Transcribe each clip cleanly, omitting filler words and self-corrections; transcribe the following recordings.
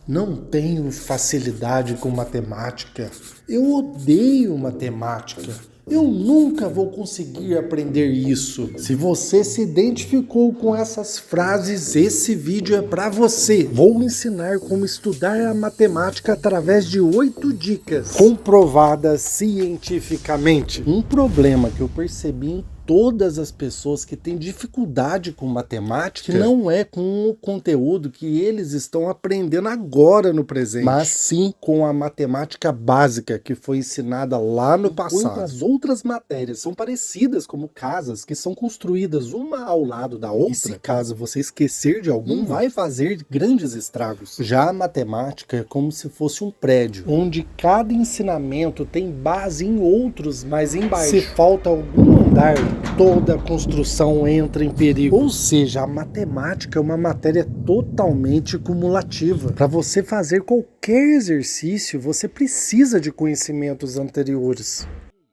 Não tenho facilidade com matemática. Eu odeio matemática. Eu nunca vou conseguir aprender isso. Se você se identificou com essas frases, esse vídeo é para você. Vou ensinar como estudar a matemática através de 8 dicas comprovadas cientificamente. Um problema que eu percebi em todas as pessoas que têm dificuldade com matemática, que não é com o conteúdo que eles estão aprendendo agora no presente, mas sim com a matemática básica que foi ensinada lá no passado. Enquanto as outras matérias são parecidas, como casas que são construídas uma ao lado da outra, e se caso você esquecer de algum, vai fazer grandes estragos. Já a matemática é como se fosse um prédio, onde cada ensinamento tem base em outros mais embaixo. Se falta algum andar, toda a construção entra em perigo. Ou seja, a matemática é uma matéria totalmente cumulativa. Para você fazer qualquer exercício, você precisa de conhecimentos anteriores.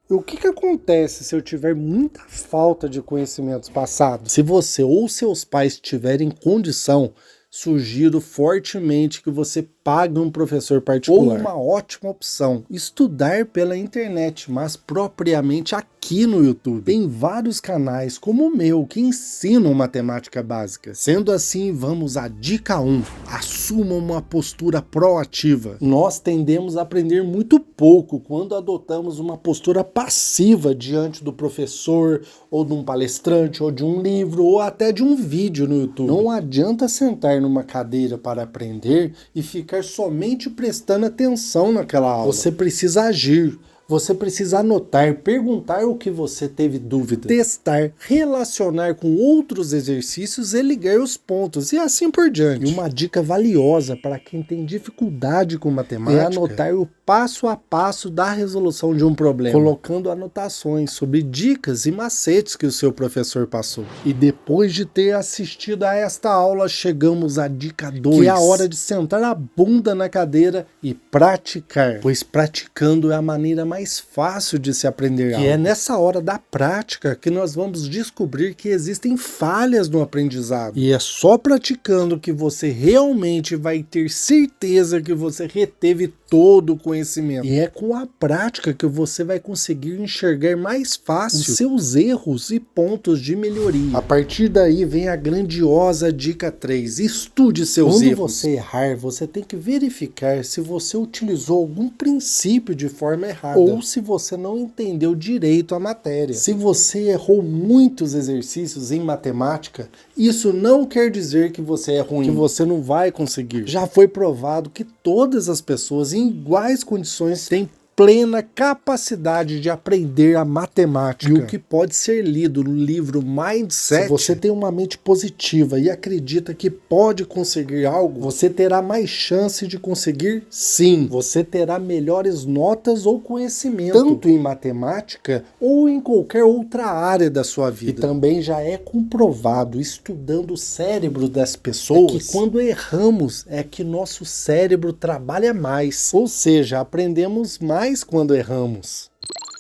O que acontece se eu tiver muita falta de conhecimentos passados? Se você ou seus pais tiverem condição, sugiro fortemente que você pague um professor particular. Ou uma ótima opção, estudar pela internet, mas propriamente aqui no YouTube. Tem vários canais como o meu que ensinam matemática básica. Sendo assim, vamos à dica 1. Assuma uma postura proativa. Nós tendemos a aprender muito pouco quando adotamos uma postura passiva diante do professor, ou de um palestrante, ou de um livro, ou até de um vídeo no YouTube. Não adianta sentar numa cadeira para aprender e ficar somente prestando atenção naquela aula. Você precisa agir. Você precisa anotar, perguntar o que você teve dúvida, testar, relacionar com outros exercícios e ligar os pontos, e assim por diante. E uma dica valiosa para quem tem dificuldade com matemática é anotar o passo a passo da resolução de um problema, colocando anotações sobre dicas e macetes que o seu professor passou. E depois de ter assistido a esta aula, chegamos à dica 2, que é a hora de sentar a bunda na cadeira e praticar, pois praticando é a maneira mais fácil de se aprender algo. E é nessa hora da prática que nós vamos descobrir que existem falhas no aprendizado. E é só praticando que você realmente vai ter certeza que você reteve todo o conhecimento. E é com a prática que você vai conseguir enxergar mais fácil os seus erros e pontos de melhoria. A partir daí vem a grandiosa dica 3. Estude seus erros. Quando você errar, você tem que verificar se você utilizou algum princípio de forma errada, ou se você não entendeu direito a matéria. Se você errou muitos exercícios em matemática, isso não quer dizer que você é ruim, que você não vai conseguir. Já foi provado que todas as pessoas em iguais condições têm plena capacidade de aprender a matemática. E o que pode ser lido no livro Mindset, se você tem uma mente positiva e acredita que pode conseguir algo, você terá mais chance de conseguir sim. Você terá melhores notas ou conhecimento, tanto em matemática ou em qualquer outra área da sua vida. E também já é comprovado, estudando o cérebro das pessoas, que quando erramos é que nosso cérebro trabalha mais. Ou seja, aprendemos mais quando erramos.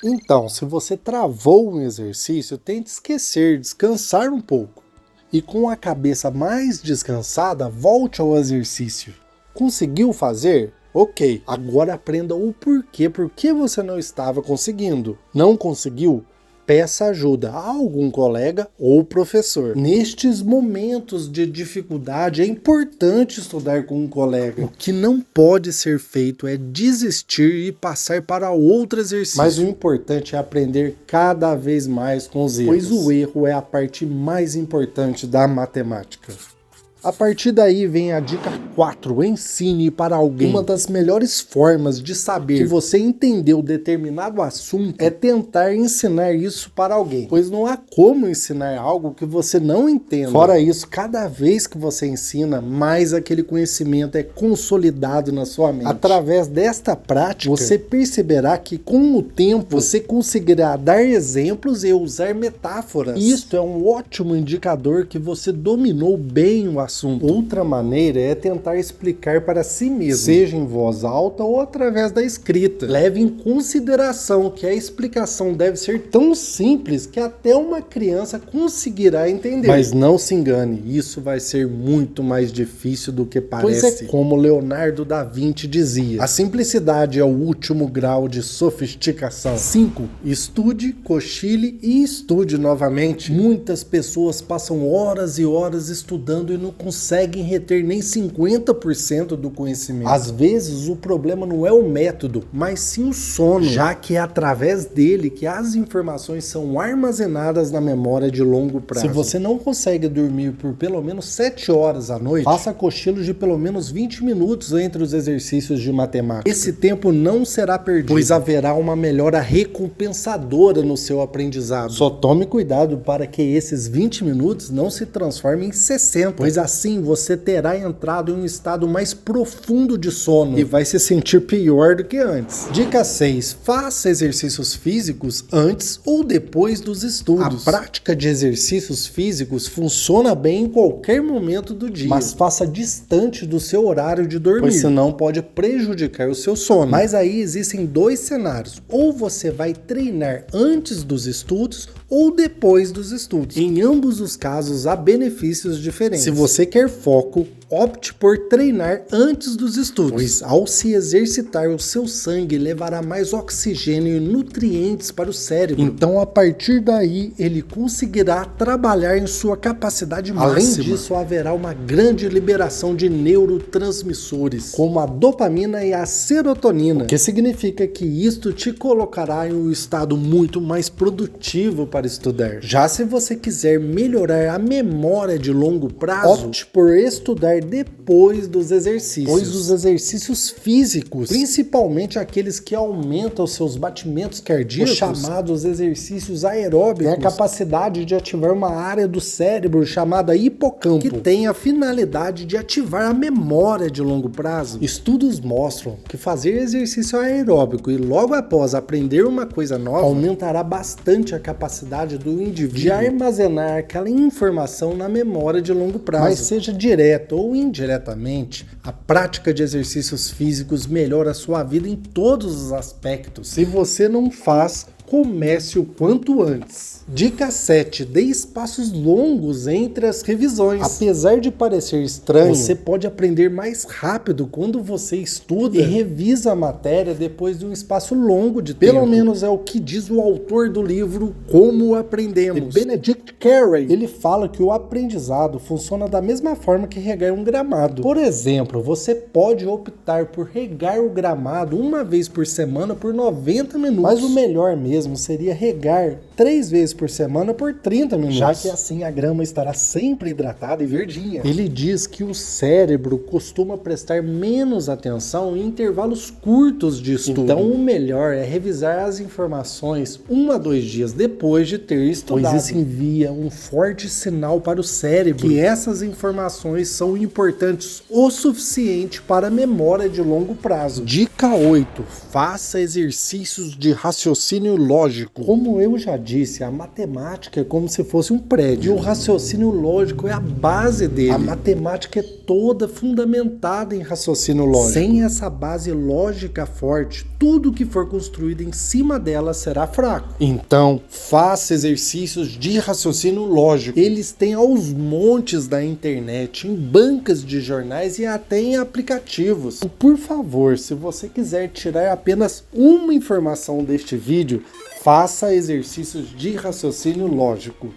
Então, se você travou um exercício, tente esquecer, descansar um pouco. E com a cabeça mais descansada, volte ao exercício. Conseguiu fazer? Ok. Agora aprenda o porquê. Por que você não estava conseguindo? Não conseguiu? Peça ajuda a algum colega ou professor. Nestes momentos de dificuldade, é importante estudar com um colega. O que não pode ser feito é desistir e passar para outro exercício. Mas o importante é aprender cada vez mais com os erros, pois o erro é a parte mais importante da matemática. A partir daí vem a dica 4, ensine para alguém. Uma das melhores formas de saber que você entendeu determinado assunto é tentar ensinar isso para alguém, pois não há como ensinar algo que você não entenda. Fora isso, cada vez que você ensina, mais aquele conhecimento é consolidado na sua mente. Através desta prática, você perceberá que com o tempo você conseguirá dar exemplos e usar metáforas. Isto é um ótimo indicador que você dominou bem o assunto assunto. Outra maneira é tentar explicar para si mesmo, seja em voz alta ou através da escrita. Leve em consideração que a explicação deve ser tão simples que até uma criança conseguirá entender. Mas não se engane, isso vai ser muito mais difícil do que parece. Pois é, como Leonardo da Vinci dizia, a simplicidade é o último grau de sofisticação. 5. Estude, cochile e estude novamente. Muitas pessoas passam horas e horas estudando e não conseguem reter nem 50% do conhecimento. Às vezes o problema não é o método, mas sim o sono, já que é através dele que as informações são armazenadas na memória de longo prazo. Se você não consegue dormir por pelo menos 7 horas à noite, faça cochilos de pelo menos 20 minutos entre os exercícios de matemática. Esse tempo não será perdido, pois haverá uma melhora recompensadora no seu aprendizado. Só tome cuidado para que esses 20 minutos não se transformem em 60, pois assim você terá entrado em um estado mais profundo de sono e vai se sentir pior do que antes. Dica 6. Faça exercícios físicos antes ou depois dos estudos. A prática de exercícios físicos funciona bem em qualquer momento do dia, mas faça distante do seu horário de dormir, pois senão pode prejudicar o seu sono. Mas aí existem dois cenários: ou você vai treinar antes dos estudos ou depois dos estudos. Em ambos os casos há benefícios diferentes. Se você quer foco, opte por treinar antes dos estudos, pois ao se exercitar o seu sangue levará mais oxigênio e nutrientes para o cérebro. Então a partir daí ele conseguirá trabalhar em sua capacidade máxima. Além disso, haverá uma grande liberação de neurotransmissores, como a dopamina e a serotonina, o que significa que isto te colocará em um estado muito mais produtivo para estudar. Já se você quiser melhorar a memória de longo prazo, opte por estudar depois dos exercícios, pois os exercícios físicos, principalmente aqueles que aumentam os seus batimentos cardíacos, os chamados exercícios aeróbicos, têm a capacidade de ativar uma área do cérebro chamada hipocampo, que tem a finalidade de ativar a memória de longo prazo. Estudos mostram que fazer exercício aeróbico e logo após aprender uma coisa nova aumentará bastante a capacidade do indivíduo de armazenar aquela informação na memória de longo prazo. Mas seja direto ou indiretamente, a prática de exercícios físicos melhora a sua vida em todos os aspectos. Se você não faz, comece o quanto antes. Dica 7. Dê espaços longos entre as revisões. Apesar de parecer estranho, você pode aprender mais rápido quando você estuda e revisa a matéria depois de um espaço longo de tempo. Pelo menos é o que diz o autor do livro Como Aprendemos, Benedict Carey. Ele fala que o aprendizado funciona da mesma forma que regar um gramado. Por exemplo, você pode optar por regar o gramado uma vez por semana por 90 minutos. Mas o melhor mesmo seria regar 3 vezes por semana por 30 minutos, já que assim a grama estará sempre hidratada e verdinha. Ele diz que o cérebro costuma prestar menos atenção em intervalos curtos de estudo. Então o melhor é revisar as informações 1 a 2 dias depois de ter estudado, pois isso envia um forte sinal para o cérebro que essas informações são importantes o suficiente para a memória de longo prazo. Dica 8. Faça exercícios de raciocínio lógico. Como eu já disse, a matemática é como se fosse um prédio. E o raciocínio lógico é a base dele. A matemática é toda fundamentada em raciocínio lógico. Sem essa base lógica forte, tudo que for construído em cima dela será fraco. Então, faça exercícios de raciocínio lógico. Eles têm aos montes da internet, em bancas de jornais e até em aplicativos. Por favor, se você quiser tirar apenas uma informação deste vídeo, faça exercícios de raciocínio lógico.